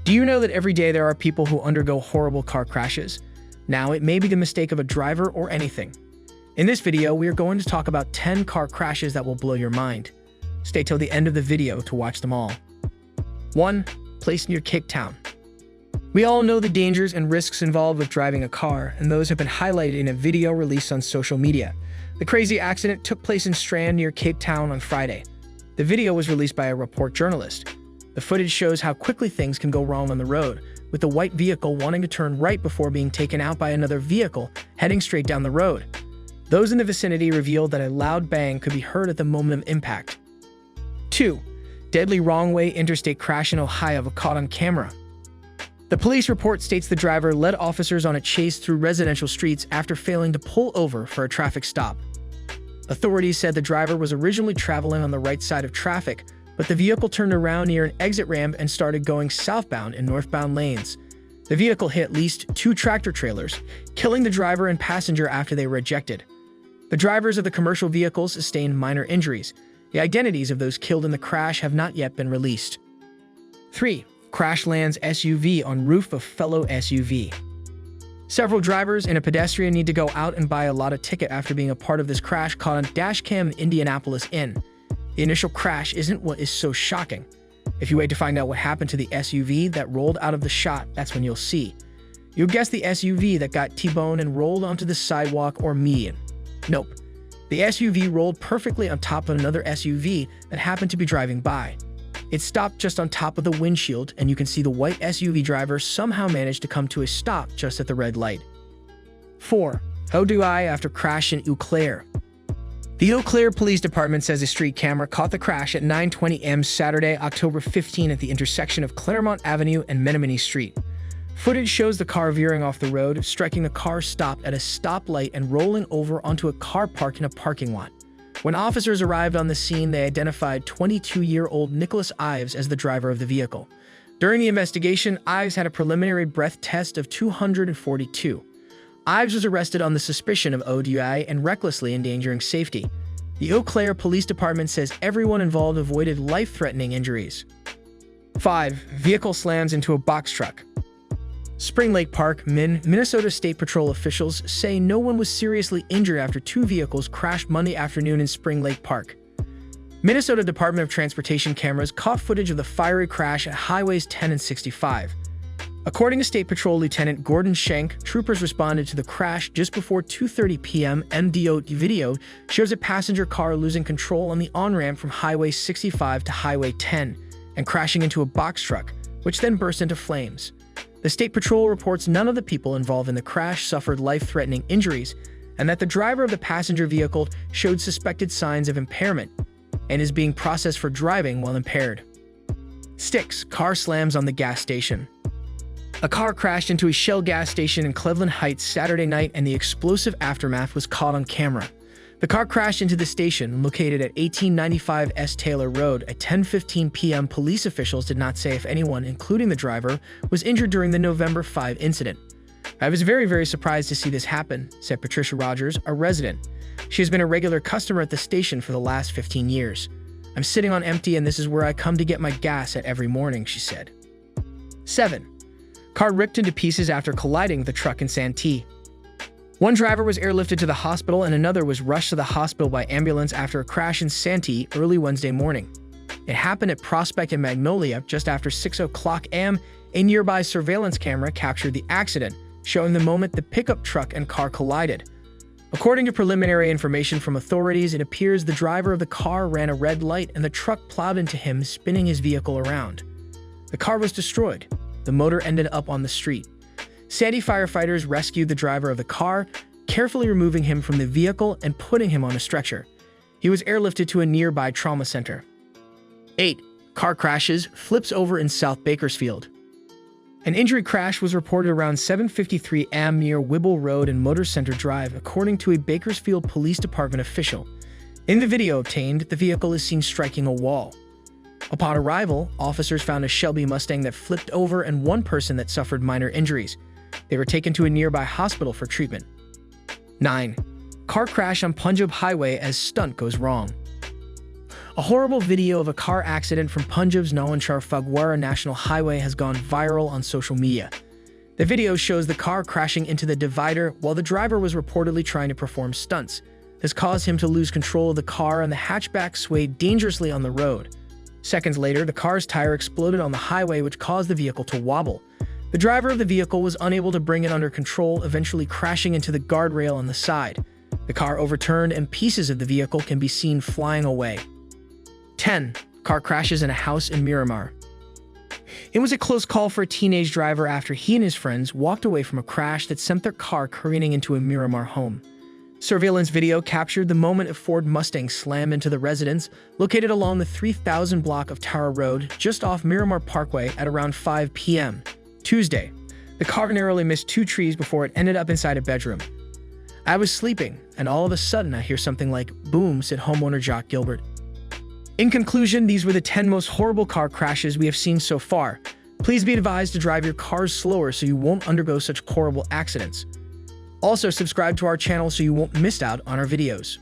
Do you know that every day there are people who undergo horrible car crashes? Now, it may be the mistake of a driver or anything. In this video, we are going to talk about 10 car crashes that will blow your mind. Stay till the end of the video to watch them all. 1. Place near Cape Town. We all know the dangers and risks involved with driving a car, and those have been highlighted in a video released on social media. The crazy accident took place in Strand near Cape Town on Friday. The video was released by a report journalist. The footage shows how quickly things can go wrong on the road, with the white vehicle wanting to turn right before being taken out by another vehicle heading straight down the road. Those in the vicinity revealed that a loud bang could be heard at the moment of impact. 2. Deadly wrong-way interstate crash in Ohio caught on camera. The police report states the driver led officers on a chase through residential streets after failing to pull over for a traffic stop. Authorities said the driver was originally traveling on the right side of traffic, but the vehicle turned around near an exit ramp and started going southbound in northbound lanes. The vehicle hit at least 2 tractor trailers, killing the driver and passenger after they were ejected. The drivers of the commercial vehicles sustained minor injuries. The identities of those killed in the crash have not yet been released. 3. Crash lands SUV on roof of fellow SUV. Several drivers and a pedestrian need to go out and buy a lotto ticket after being a part of this crash caught on dashcam in Indianapolis Inn. The initial crash isn't what is so shocking. If you wait to find out what happened to the SUV that rolled out of the shot, that's when you'll see. You'll guess the SUV that got T-boned and rolled onto the sidewalk or median. Nope. The SUV rolled perfectly on top of another SUV that happened to be driving by. It stopped just on top of the windshield, and you can see the white SUV driver somehow managed to come to a stop just at the red light. 4. How do I after crash in Eau Claire? The Eau Claire Police Department says a street camera caught the crash at 9:20 a.m. Saturday, October 15 at the intersection of Claremont Avenue and Menominee Street. Footage shows the car veering off the road, striking a car stopped at a stoplight and rolling over onto a car parked in a parking lot. When officers arrived on the scene, they identified 22-year-old Nicholas Ives as the driver of the vehicle. During the investigation, Ives had a preliminary breath test of 242. Ives was arrested on the suspicion of ODI and recklessly endangering safety. The Eau Claire Police Department says everyone involved avoided life-threatening injuries. 5. Vehicle slams into a box truck. Spring Lake Park, Minnesota State Patrol officials say no one was seriously injured after 2 vehicles crashed Monday afternoon in Spring Lake Park. Minnesota Department of Transportation cameras caught footage of the fiery crash at Highways 10 and 65. According to State Patrol Lieutenant Gordon Schenk, troopers responded to the crash just before 2:30 p.m. MDO video shows a passenger car losing control on the on-ramp from Highway 65 to Highway 10 and crashing into a box truck, which then burst into flames. The State Patrol reports none of the people involved in the crash suffered life-threatening injuries, and that the driver of the passenger vehicle showed suspected signs of impairment and is being processed for driving while impaired. 6. Car slams on the gas station. A car crashed into a Shell gas station in Cleveland Heights Saturday night, and the explosive aftermath was caught on camera. The car crashed into the station, located at 1895 S. Taylor Road, at 10:15 p.m. Police officials did not say if anyone, including the driver, was injured during the November 5 incident. "I was very surprised to see this happen," said Patricia Rogers, a resident. She has been a regular customer at the station for the last 15 years. "I'm sitting on empty, and this is where I come to get my gas at every morning," she said. 7. Car ripped into pieces after colliding with a truck in Santee. One driver was airlifted to the hospital and another was rushed to the hospital by ambulance after a crash in Santee early Wednesday morning. It happened at Prospect and Magnolia just after 6 o'clock a.m. A nearby surveillance camera captured the accident, showing the moment the pickup truck and car collided. According to preliminary information from authorities, it appears the driver of the car ran a red light and the truck plowed into him, spinning his vehicle around. The car was destroyed. The motor ended up on the street. Santee firefighters rescued the driver of the car, carefully removing him from the vehicle and putting him on a stretcher. He was airlifted to a nearby trauma center. 8. Car crashes, flips over in South Bakersfield. An injury crash was reported around 7:53 a.m. near Wibble Road and Motor Center Drive, according to a Bakersfield Police Department official. In the video obtained, the vehicle is seen striking a wall. Upon arrival, officers found a Shelby Mustang that flipped over and one person that suffered minor injuries. They were taken to a nearby hospital for treatment. 9. Car crash on Punjab Highway as stunt goes wrong. A horrible video of a car accident from Punjab's Nalanchar Phagwara National Highway has gone viral on social media. The video shows the car crashing into the divider while the driver was reportedly trying to perform stunts. This caused him to lose control of the car and the hatchback swayed dangerously on the road. Seconds later, the car's tire exploded on the highway, which caused the vehicle to wobble. The driver of the vehicle was unable to bring it under control, eventually crashing into the guardrail on the side. The car overturned and pieces of the vehicle can be seen flying away. 10. Car crashes in a house in Miramar. It was a close call for a teenage driver after he and his friends walked away from a crash that sent their car careening into a Miramar home. Surveillance video captured the moment a Ford Mustang slammed into the residence located along the 3000 block of Tara Road just off Miramar Parkway at around 5 p.m. Tuesday. The car narrowly missed two trees before it ended up inside a bedroom. "I was sleeping, and all of a sudden I hear something like boom," said homeowner Jock Gilbert. In conclusion, these were the 10 most horrible car crashes we have seen so far. Please be advised to drive your cars slower so you won't undergo such horrible accidents. Also, subscribe to our channel so you won't miss out on our videos.